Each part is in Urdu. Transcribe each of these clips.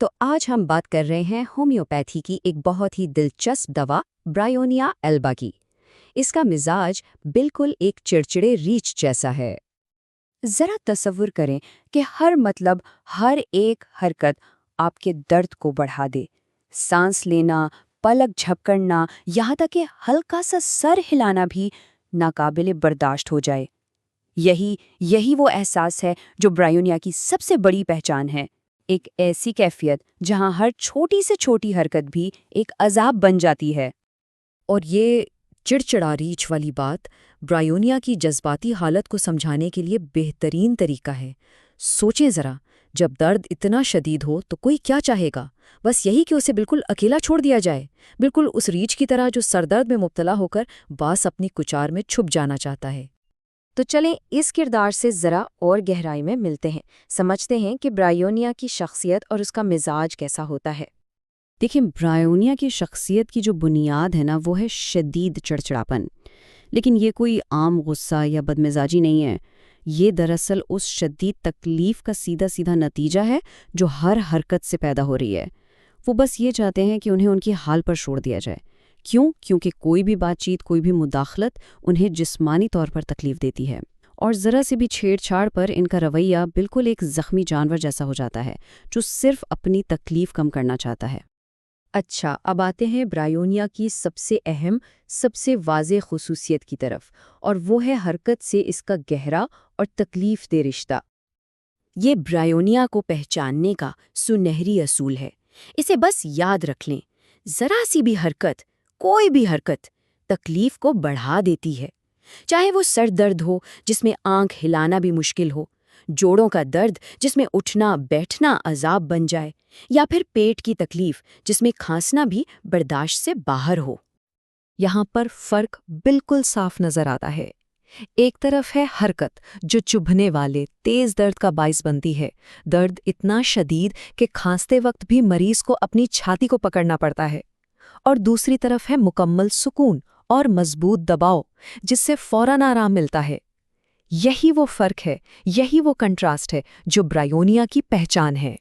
تو آج ہم بات کر رہے ہیں ہومیوپیتھی کی ایک بہت ہی دلچسپ دوا برائیونیا البا کی۔ اس کا مزاج بالکل ایک چڑچڑے ریچھ جیسا ہے۔ ذرا تصور کریں کہ ہر ایک حرکت آپ کے درد کو بڑھا دے۔ سانس لینا، پلک جھپکنا، یہاں تک کہ ہلکا سا سر ہلانا بھی ناقابل برداشت ہو جائے۔ یہی وہ احساس ہے جو برائیونیا کی سب سے بڑی پہچان ہے۔ ایک ایسی کیفیت جہاں ہر چھوٹی سے چھوٹی حرکت بھی ایک عذاب بن جاتی ہے۔ اور یہ چڑچڑا ریچھ والی بات برائیونیا کی جذباتی حالت کو سمجھانے کے لیے بہترین طریقہ ہے۔ سوچیں ذرا، جب درد اتنا شدید ہو تو کوئی کیا چاہے گا؟ بس یہی کہ اسے بالکل اکیلا چھوڑ دیا جائے، بالکل اس ریچھ کی طرح جو سردرد میں مبتلا ہو کر باس اپنی کچار میں چھپ جانا چاہتا ہے۔ تو چلیں اس کردار سے ذرا اور گہرائی میں ملتے ہیں، سمجھتے ہیں کہ برائیونیا کی شخصیت اور اس کا مزاج کیسا ہوتا ہے۔ دیکھیں، برائیونیا کی شخصیت کی جو بنیاد ہے نا، وہ ہے شدید چڑچڑاپن۔ لیکن یہ کوئی عام غصہ یا بدمزاجی نہیں ہے، یہ دراصل اس شدید تکلیف کا سیدھا نتیجہ ہے جو ہر حرکت سے پیدا ہو رہی ہے۔ وہ بس یہ چاہتے ہیں کہ انہیں ان کی حال پر چھوڑ دیا جائے۔ کیونکہ کوئی بھی بات چیت، کوئی بھی مداخلت انہیں جسمانی طور پر تکلیف دیتی ہے، اور ذرا سے بھی چھیڑ چھاڑ پر ان کا رویہ بالکل ایک زخمی جانور جیسا ہو جاتا ہے جو صرف اپنی تکلیف کم کرنا چاہتا ہے۔ اچھا، اب آتے ہیں برائیونیا کی سب سے اہم، سب سے واضح خصوصیت کی طرف، اور وہ ہے حرکت سے اس کا گہرا اور تکلیف دہ رشتہ۔ یہ برائیونیا کو پہچاننے کا سنہری اصول ہے۔ اسے بس یاد رکھ لیں، ذرا سی بھی حرکت، کوئی بھی حرکت تکلیف کو بڑھا دیتی ہے۔ چاہے وہ سر درد ہو جس میں آنکھ ہلانا بھی مشکل ہو، جوڑوں کا درد جس میں اٹھنا بیٹھنا عذاب بن جائے، یا پھر پیٹ کی تکلیف جس میں کھانسنا بھی برداشت سے باہر ہو۔ یہاں پر فرق بالکل صاف نظر آتا ہے۔ ایک طرف ہے حرکت جو چبھنے والے تیز درد کا باعث بنتی ہے، درد اتنا شدید کہ کھانستے وقت بھی مریض کو اپنی چھاتی کو پکڑنا پڑتا ہے۔ اور دوسری طرف ہے مکمل سکون اور مضبوط دباؤ جس سے فوراً آرام ملتا ہے۔ یہی وہ فرق ہے، یہی وہ کنٹراسٹ ہے جو برائیونیا کی پہچان ہے۔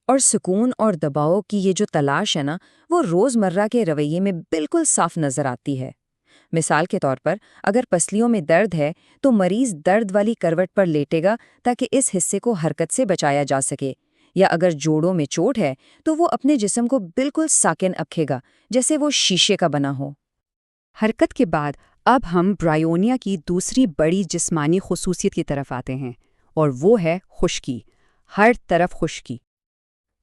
اور سکون اور دباؤ کی یہ جو تلاش ہے نا، وہ روزمرہ کے رویے میں بالکل صاف نظر آتی ہے۔ مثال کے طور پر، اگر پسلیوں میں درد ہے تو مریض درد والی کروٹ پر لیٹے گا تاکہ اس حصے کو حرکت سے بچایا جا سکے، یا اگر جوڑوں میں چوٹ ہے تو وہ اپنے جسم کو بالکل ساکن رکھے گا جیسے وہ شیشے کا بنا ہو۔ حرکت کے بعد اب ہم برائیونیا کی دوسری بڑی جسمانی خصوصیت کی طرف آتے ہیں، اور وہ ہے خشکی، ہر طرف خشکی۔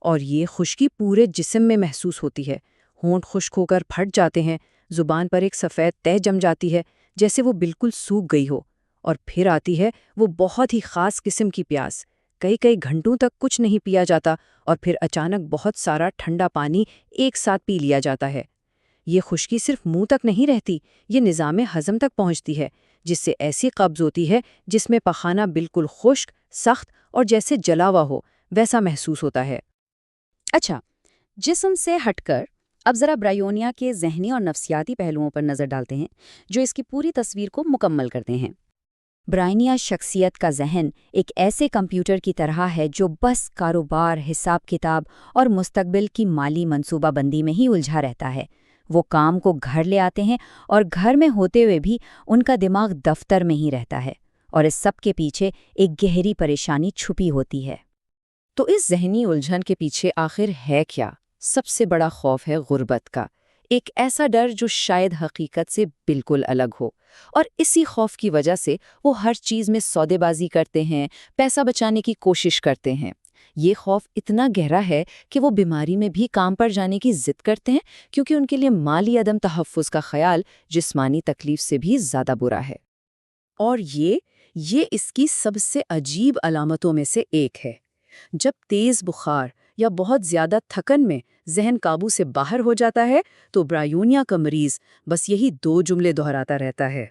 اور یہ خشکی پورے جسم میں محسوس ہوتی ہے۔ ہونٹ خشک ہو کر پھٹ جاتے ہیں، زبان پر ایک سفید تہ جم جاتی ہے جیسے وہ بالکل سوکھ گئی ہو، اور پھر آتی ہے وہ بہت ہی خاص قسم کی پیاس۔ کئی گھنٹوں تک کچھ نہیں پیا جاتا، اور پھر اچانک بہت سارا ٹھنڈا پانی ایک ساتھ پی لیا جاتا ہے۔ یہ خشکی صرف منہ تک نہیں رہتی، یہ نظام ہضم تک پہنچتی ہے، جس سے ایسی قبض ہوتی ہے جس میں پخانہ بالکل خشک، سخت اور جیسے جلا ہوا ہو ویسا محسوس ہوتا ہے۔ اچھا، جسم سے ہٹ کر اب ذرا برائیونیا کے ذہنی اور نفسیاتی پہلوؤں پر نظر ڈالتے ہیں جو اس کی پوری تصویر کو مکمل کرتے ہیں۔ برائیونیا شخصیت کا ذہن ایک ایسے کمپیوٹر کی طرح ہے جو بس کاروبار، حساب کتاب اور مستقبل کی مالی منصوبہ بندی میں ہی الجھا رہتا ہے۔ وہ کام کو گھر لے آتے ہیں، اور گھر میں ہوتے ہوئے بھی ان کا دماغ دفتر میں ہی رہتا ہے، اور اس سب کے پیچھے ایک گہری پریشانی چھپی ہوتی ہے۔ تو اس ذہنی الجھن کے پیچھے آخر ہے کیا؟ سب سے بڑا خوف ہے غربت کا، ایک ایسا ڈر جو شاید حقیقت سے بالکل الگ ہو، اور اسی خوف کی وجہ سے وہ ہر چیز میں سودے بازی کرتے ہیں، پیسہ بچانے کی کوشش کرتے ہیں۔ یہ خوف اتنا گہرا ہے کہ وہ بیماری میں بھی کام پر جانے کی ضد کرتے ہیں، کیونکہ ان کے لیے مالی عدم تحفظ کا خیال جسمانی تکلیف سے بھی زیادہ برا ہے۔ اور یہ اس کی سب سے عجیب علامتوں میں سے ایک ہے۔ جب تیز بخار یا بہت زیادہ تھکن میں ذہن قابو سے باہر ہو جاتا ہے تو برائیونیا کا مریض بس یہی 2 جملے دہراتا رہتا ہے۔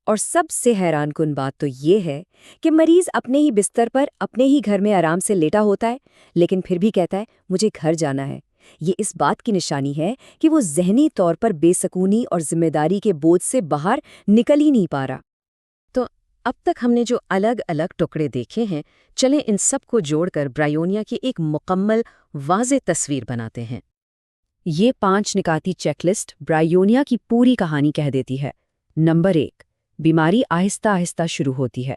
اور سب سے حیران کن بات تو یہ ہے کہ مریض اپنے ہی بستر پر اپنے ہی گھر میں آرام سے لیٹا ہوتا ہے، لیکن پھر بھی کہتا ہے مجھے گھر جانا ہے۔ یہ اس بات کی نشانی ہے کہ وہ ذہنی طور پر بے سکونی اور ذمہ داری کے بوجھ سے باہر نکل ہی نہیں پا رہا۔ تو اب تک ہم نے جو الگ الگ ٹکڑے دیکھے ہیں، چلیں ان سب کو جوڑ کر برائیونیا کی ایک مکمل واضح تصویر بناتے ہیں۔ یہ 5 نکاتی چیک لسٹ برائیونیا کی پوری کہانی کہہ دیتی ہے۔ نمبر 1، بیماری آہستہ آہستہ شروع ہوتی ہے۔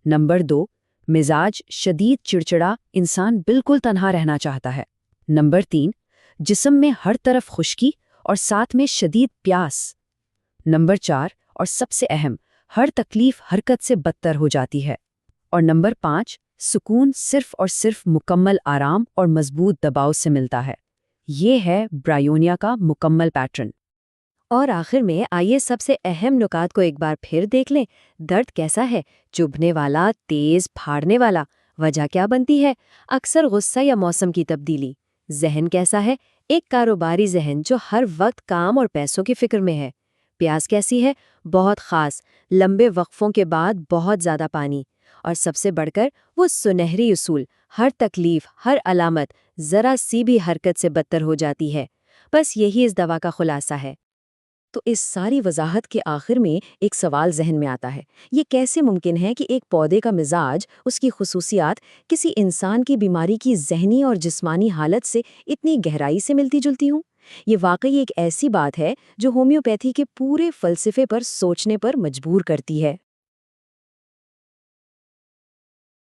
نمبر 2، مزاج شدید چڑچڑا، انسان بالکل تنہا رہنا چاہتا ہے۔ نمبر 3، جسم میں ہر طرف خشکی اور ساتھ میں شدید پیاس۔ نمبر 4، اور سب سے اہم، ہر تکلیف حرکت سے بدتر ہو جاتی ہے۔ اور نمبر 5، سکون صرف اور صرف مکمل آرام اور مضبوط دباؤ سے ملتا ہے۔ یہ ہے برائیونیا کا مکمل پیٹرن۔ اور آخر میں آئیے سب سے اہم نکات کو ایک بار پھر دیکھ لیں۔ درد کیسا ہے؟ چبھنے والا، تیز، پھاڑنے والا۔ وجہ کیا بنتی ہے؟ اکثر غصہ یا موسم کی تبدیلی۔ ذہن کیسا ہے؟ ایک کاروباری ذہن جو ہر وقت کام اور پیسوں کی فکر میں ہے۔ پیاس کیسی ہے؟ بہت خاص، لمبے وقفوں کے بعد بہت زیادہ پانی۔ اور سب سے بڑھ کر وہ سنہری اصول، ہر تکلیف، ہر علامت ذرا سی بھی حرکت سے بدتر ہو جاتی ہے۔ بس یہی اس دوا کا خلاصہ ہے۔ تو اس ساری وضاحت کے آخر میں ایک سوال ذہن میں آتا ہے، یہ کیسے ممکن ہے کہ ایک پودے کا مزاج، اس کی خصوصیات کسی انسان کی بیماری کی ذہنی اور جسمانی حالت سے اتنی گہرائی سے ملتی جلتی ہوں؟ یہ واقعی ایک ایسی بات ہے جو ہومیوپیتھی کے پورے فلسفے پر سوچنے پر مجبور کرتی ہے۔